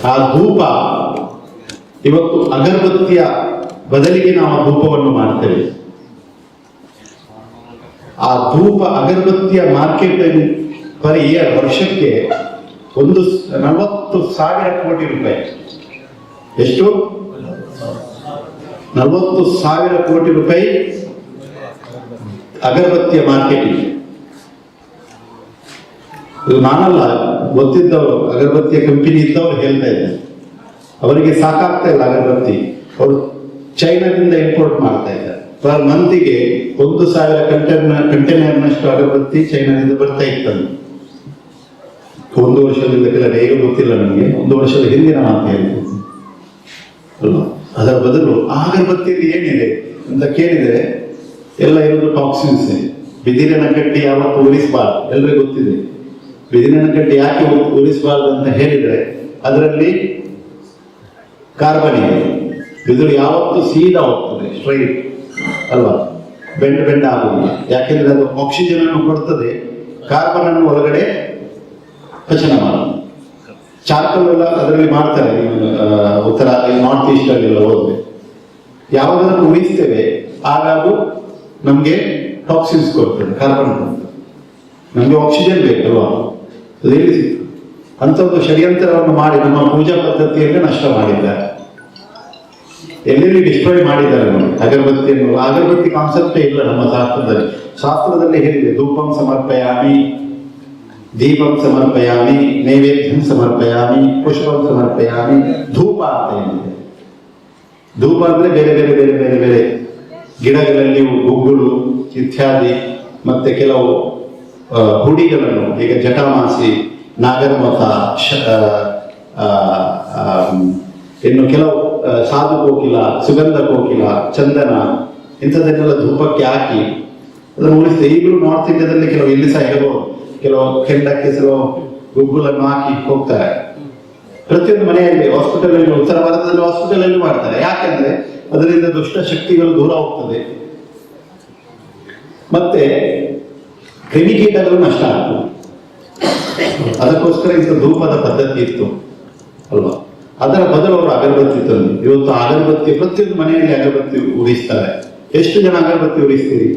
ಆ ಧೂಪ ಇವತ್ತು ಅಗರಬತ್ತಿಯ ಬದಲಿಗೆ ನಾವು ಧೂಪವನ್ನು ಮಾಡ್ತೇವೆ. ಆ ಧೂಪ ಅಗರಬತ್ತಿಯ ಮಾರ್ಕೆಟ್ ಪರ್ ಇಯರ್ ವರ್ಷಕ್ಕೆ 40,000 ಕೋಟಿ ರೂಪಾಯಿ. ಎಷ್ಟು? 40,000 ಕೋಟಿ ರೂಪಾಯಿ ಅಗರಬತ್ತಿಯ ಮಾರ್ಕೆಟಿಂಗ್. ಇದು ನಾನಲ್ಲ, ಗೊತ್ತಿದ್ದವರು, ಅಗರಬತ್ತಿಯ ಕಂಪನಿ ಇದ್ದವರು ಹೇಳ್ತಾ ಇದ್ದಾರೆ. ಅವರಿಗೆ ಸಾಕಾಗ್ತಾ ಇಲ್ಲ ಅಗರಬತ್ತಿ, ಅವರು ಚೈನಾದಿಂದ ಇಂಪೋರ್ಟ್ ಮಾಡ್ತಾ ಇದ್ದಾರೆ. ಪರ್ ಮಂತಿಗೆ 1,000 ಕಂಟೈನರ್ನಷ್ಟು ಅಗರಬತ್ತಿ ಚೈನಾದಿಂದ ಬರ್ತಾ ಇತ್ತಂತೆ. 1 ವರ್ಷದಿಂದ ಕೆಲವು ಹೇಗೆ ಗೊತ್ತಿಲ್ಲ ನನಗೆ, 1 ವರ್ಷದ ಹಿಂದಿನ ಮಾತು ಹೇಳ್ತೀನಿ ಅಲ್ವಾ. ಅದರ ಬದಲು ಅಗರಬತ್ತಿಯಲ್ಲಿ ಏನಿದೆ ಅಂತ ಕೇಳಿದರೆ ಎಲ್ಲ ಇರೋದು ಟಾಕ್ಸಿನ್ಸ್. ಬಿದಿರಿನ ಕಡ್ಡಿ ಯಾವತ್ತು ಉರಿಸಬಾರ್ದು, ಎಲ್ಲರಿಗೂ ಗೊತ್ತಿದೆ. ಬಿದಿರಿನ ಕಡ್ಡಿ ಯಾಕೆ ಉರಿಸಬಾರ್ದು ಅಂತ ಹೇಳಿದರೆ ಅದರಲ್ಲಿ ಕಾರ್ಬನ್ ಇದೆ. ಬಿದಿರು ಯಾವತ್ತು ಸೀದಾ ಹೋಗ್ತದೆ, ಸ್ಟ್ರೈಟ್ ಅಲ್ವಾ, ಬೆಂಡ್ ಆಗುದಿಲ್ಲ. ಯಾಕೆಂದ್ರೆ ಅದು ಆಕ್ಸಿಜನ್ ಅನ್ನು ಕೊಡ್ತದೆ, ಕಾರ್ಬನ್ ಅನ್ನು ಒಳಗಡೆ ಪಚನ ಮಾಡುತ್ತೆ. ಚಾರ್ಕಲ್ ಎಲ್ಲ ಅದರಲ್ಲಿ ಮಾಡ್ತಾರೆ, ಉತ್ತರ ನಾರ್ತ್ ಈಸ್ಟ್ ಅಲ್ಲೆಲ್ಲ ಹೋದ್ರೆ. ಯಾವಾಗಲೂ ಉಳಿಸ್ತೇವೆ ಆಗ ಅದು ನಮ್ಗೆ ಟಾಕ್ಸಿನ್ಸ್ ಕೊಡ್ತದೆ, ಕಾರ್ಬನ್ ಕೊಡ್ತದೆ. ನಮ್ಗೆ ಆಕ್ಸಿಜನ್ ಬೇಕಲ್ವಾ, ಅದೇಳಿ ಸಿಗ್ತದೆ. ಅಂಥದ್ದು ಷಡ್ಯಂತ್ರವನ್ನು ಮಾಡಿ ನಮ್ಮ ಪೂಜಾ ಪದ್ಧತಿಯನ್ನೇ ನಷ್ಟ ಮಾಡಿದ್ದಾರೆ. ಎಲ್ಲೆಲ್ಲಿ ಡಿಸ್ಟ್ರಾಯ್ ಮಾಡಿದ್ದಾರೆ ನೋಡಿ ಅಗರಬತ್ತಿಯನ್ನು. ಅಗರಬತ್ತಿ ಕಾನ್ಸೆಪ್ಟೇ ಇಲ್ಲ ನಮ್ಮ ಶಾಸ್ತ್ರದಲ್ಲಿ. ಶಾಸ್ತ್ರದಲ್ಲಿ ಹೇಳಿದೆ, ಧೂಪಂ ಸಮರ್ಪಯಾಮಿ, ದೀಪಂ ಸಮರ್ಪಯಾಮಿ, ನೈವೇದ್ಯಂ ಸಮರ್ಪಯಾಮಿ, ಪುಷ್ಪಂ ಸಮರ್ಪಯಾಮಿ. ಧೂಪ ಅಂತ ಏನಿದೆ, ಧೂಪ ಅಂದ್ರೆ ಬೇರೆ ಬೇರೆ ಬೇರೆ ಬೇರೆ ಬೇರೆ ಗಿಡಗಳಲ್ಲಿ ಗುಗ್ಗುಳು ಇತ್ಯಾದಿ, ಮತ್ತೆ ಕೆಲವು ಹುಡಿಗಳನ್ನು, ಈಗ ಜಟಾಮಾಸಿ, ನಾಗರಮಥ, ಇನ್ನು ಕೆಲವು ಸಾಧು ಕೋಕಿಲ, ಸುಗಂಧ ಕೋಕಿಲ, ಚಂದನ, ಇಂಥದನ್ನೆಲ್ಲ ಧೂಪಕ್ಕೆ ಹಾಕಿ ಅದನ್ನು ಉಳಿಸ್ತೇವೆ. ಈಗಲೂ ನಾರ್ತ್ ಇಂಡಿಯಾದಲ್ಲಿ ಕೆಲವು ಇಲ್ಲಿ ಸಹ ಇರಬಹುದು, ಕೆಲವು ಕೆಂಡಕ್ಕೆ ಕೆಲವು ಗುಗ್ಗುಲನ್ನು ಹಾಕಿ ಹೋಗ್ತಾರೆ. ಪ್ರತಿಯೊಂದು ಮನೆಯಲ್ಲಿ, ಹಾಸ್ಪಿಟಲ್ ಅಲ್ಲಿ, ಉತ್ತರ ಭಾರತದಲ್ಲಿ ಹಾಸ್ಪಿಟಲ್ ಅಲ್ಲಿ ಮಾಡ್ತಾರೆ. ಯಾಕೆಂದ್ರೆ ಅದರಿಂದ ದುಷ್ಟ ಶಕ್ತಿಗಳು ದೂರ ಹೋಗ್ತದೆ, ಮತ್ತೆ ಕ್ರಿಮಿಕೀಟಗಳು ನಷ್ಟ ಆಗ್ತದೆ. ಅದಕ್ಕೋಸ್ಕರ ಇಂಥ ಧೂಪದ ಪದ್ಧತಿ ಇತ್ತು ಅಲ್ವಾ. ಅದರ ಬದಲು ಅವರು ಅಗರಬತ್ತಿ ತಂದು, ಇವತ್ತು ಅಗರಬತ್ತಿ ಪ್ರತಿಯೊಂದು ಮನೆಯಲ್ಲಿ ಅಗರಬತ್ತಿ ಉರಿಸ್ತಾರೆ. ಎಷ್ಟು ಜನ ಅಗರಬತ್ತಿ ಉರಿಸ್ತೀರಿ?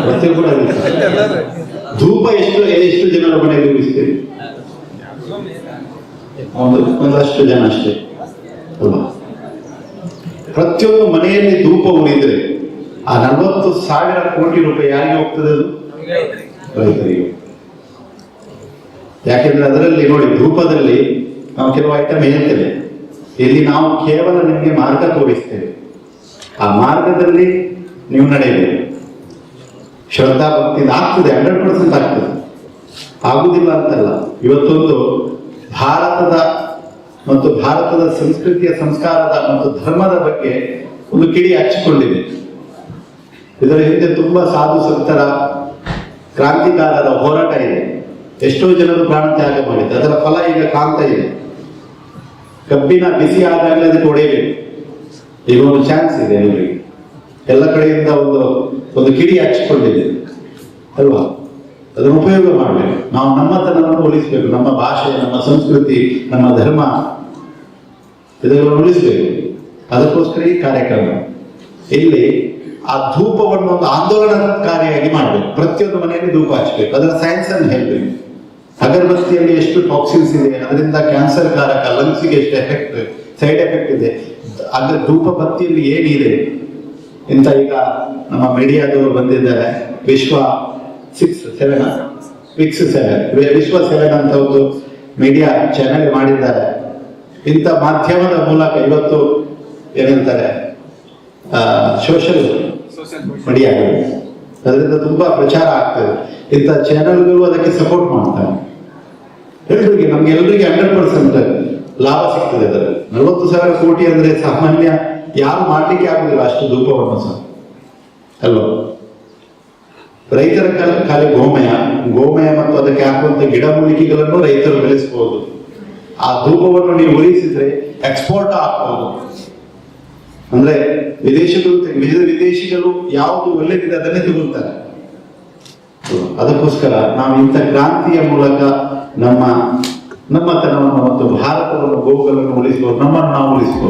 ಪ್ರತಿಯೊಬ್ಬರು ಧೂಪ ಎಷ್ಟು ಜನರ ಮನೆಯಲ್ಲಿ ಉರಿಸ್ತೀರಿ? ಒಂದಷ್ಟು ಜನ ಅಷ್ಟೇ ಅಲ್ವಾ. ಪ್ರತಿಯೊಂದು ಮನೆಯಲ್ಲಿ ಧೂಪ ಉರಿದ್ರೆ ಆ 40,000 ಕೋಟಿ ರೂಪಾಯಿ ಯಾರಿಗೆ ಹೋಗ್ತದೆ? ಅದು ರೈತರಿಗೆ. ಯಾಕೆಂದ್ರೆ ಅದರಲ್ಲಿ ನೋಡಿ, ಧೂಪದಲ್ಲಿ ನಾವು ಕೆಲವು ಐಟಮ್ ಹೇಳ್ತೇವೆ, ಇಲ್ಲಿ ನಾವು ಕೇವಲ ನಿಮಗೆ ಮಾರ್ಗ ತೋರಿಸ್ತೇವೆ. ಆ ಮಾರ್ಗದಲ್ಲಿ ನೀವು ನಡೆಯಬೇಕು. ಶ್ರದ್ಧಾ ಭಕ್ತಿ ಆಗ್ತದೆ, 100% ಆಗ್ತದೆ, ಆಗುದಿಲ್ಲ ಅಂತಲ್ಲ. ಇವತ್ತೊಂದು ಭಾರತದ ಮತ್ತು ಭಾರತದ ಸಂಸ್ಕೃತಿಯ, ಸಂಸ್ಕಾರದ ಮತ್ತು ಧರ್ಮದ ಬಗ್ಗೆ ಒಂದು ಕಿಡಿ ಹಚ್ಚಿಕೊಂಡಿದೆ. ಇದರ ಹಿಂದೆ ತುಂಬಾ ಸಾಧು ಸಂತರ, ಕ್ರಾಂತಿಕಾರರ ಹೋರಾಟ ಇದೆ. ಎಷ್ಟೋ ಜನರು ಪ್ರಾಣ ತ್ಯಾಗ ಮಾಡಿದ್ದಾರೆ. ಅದರ ಫಲ ಈಗ ಕಾಣ್ತಾ ಇದೆ. ಕಬ್ಬಿನ ಬಿಸಿ ಆದಾಗಲೇ ಅದಕ್ಕೆ ಹೊಡೆಯಬೇಕು. ಈಗ ಒಂದು ಚಾನ್ಸ್ ಇದೆ ಅವರಿಗೆ. ಎಲ್ಲ ಕಡೆಯಿಂದ ಒಂದು ಕಿಡಿ ಹಚ್ಚಿಕೊಂಡಿದೆ ಅಲ್ವಾ. ಅದನ್ನು ಉಪಯೋಗ ಮಾಡಬೇಕು. ನಾವು ನಮ್ಮತನವನ್ನು ಉಳಿಸಬೇಕು. ನಮ್ಮ ಭಾಷೆ, ನಮ್ಮ ಸಂಸ್ಕೃತಿ, ನಮ್ಮ ಧರ್ಮ, ಇದನ್ನು ಉಳಿಸಬೇಕು. ಅದಕ್ಕೋಸ್ಕರ ಈ ಕಾರ್ಯಕ್ರಮ. ಇಲ್ಲಿ ಆ ಧೂಪವನ್ನು ಒಂದು ಆಂದೋಲನಕಾರಿಯಾಗಿ ಮಾಡಬೇಕು. ಪ್ರತಿಯೊಂದು ಮನೆಯಲ್ಲಿ ಧೂಪ ಹಚ್ಚಬೇಕು. ಅದರ ಸೈನ್ಸ್ ಅನ್ನು ಹೇಳ್ಬೇಕು. ಅಗರಬತ್ತಿಯಲ್ಲಿ ಎಷ್ಟು ಟಾಕ್ಸಿನ್ಸ್ ಇದೆ, ಅದರಿಂದ ಕ್ಯಾನ್ಸರ್ ಕಾರಕ, ಲಂಗ್ಸ್ಗೆ ಎಷ್ಟು ಎಫೆಕ್ಟ್, ಸೈಡ್ ಎಫೆಕ್ಟ್ ಇದೆ. ಧೂಪ ಬತ್ತಿಯಲ್ಲಿ ಏನಿದೆ ಇಂತ ಈಗ ನಮ್ಮ ಮೀಡಿಯಾದವರು ಬಂದಿದ್ದಾರೆ. ವಿಶ್ವ 7 ಅಂತ ಒಂದು ಮೀಡಿಯಾ ಚಾನೆಲ್ ಮಾಡಿದ್ದಾರೆ. ಇಂಥ ಮಾಧ್ಯಮದ ಮೂಲಕ ಇವತ್ತು ಏನಂತಾರೆ, ಸೋಷಿಯಲ್ ಮೀಡಿಯಾಗಳು, ಅದರಿಂದ ತುಂಬಾ ಪ್ರಚಾರ ಆಗ್ತದೆ. ಇಂಥ ಚಾನೆಲ್ಗಳು ಅದಕ್ಕೆ ಸಪೋರ್ಟ್ ಮಾಡ್ತಾರೆ. ಎಲ್ರಿಗೆ, ನಮ್ಗೆಲ್ಲರಿಗೆ 100% ಲಾಭ ಸಿಗ್ತದೆ. ಅದರಲ್ಲಿ 40,000 ಕೋಟಿ ಅಂದ್ರೆ ಸಾಮಾನ್ಯ ಯಾರು ಮಾಡ್ಲಿಕ್ಕೆ ಆಗುದಿಲ್ಲ ಅಷ್ಟು ಧೂಪವನ್ನು ಸಹ ಅಲ್ವಾ. ರೈತರ ಖಾಲಿ ಗೋಮಯ ಮತ್ತು ಅದಕ್ಕೆ ಹಾಕುವಂತ ಗಿಡಮೂಲಿಕೆಗಳನ್ನು ರೈತರು ಬೆಳೆಸಬಹುದು. ಆ ಧೂಪವನ್ನು ನೀವು ಉಳಿಸಿದ್ರೆ ಎಕ್ಸ್ಪೋರ್ಟ್ ಆಗ್ಬಹುದು. ಅಂದ್ರೆ ವಿದೇಶಿಗಳು ಯಾವುದು ಒಳ್ಳೆದಿದೆ ಅದನ್ನೇ ತಗೊಳ್ತಾರೆ. ಅದಕ್ಕೋಸ್ಕರ ನಾವು ಇಂಥ ಕ್ರಾಂತಿಯ ಮೂಲಕ ನಮ್ಮತನವನ್ನು ಮತ್ತು ಭಾರತವನ್ನು ಗೋವುಗಳನ್ನು ಉಳಿಸುವ ನಮ್ಮನ್ನು ನಾವು ಉಳಿಸುವ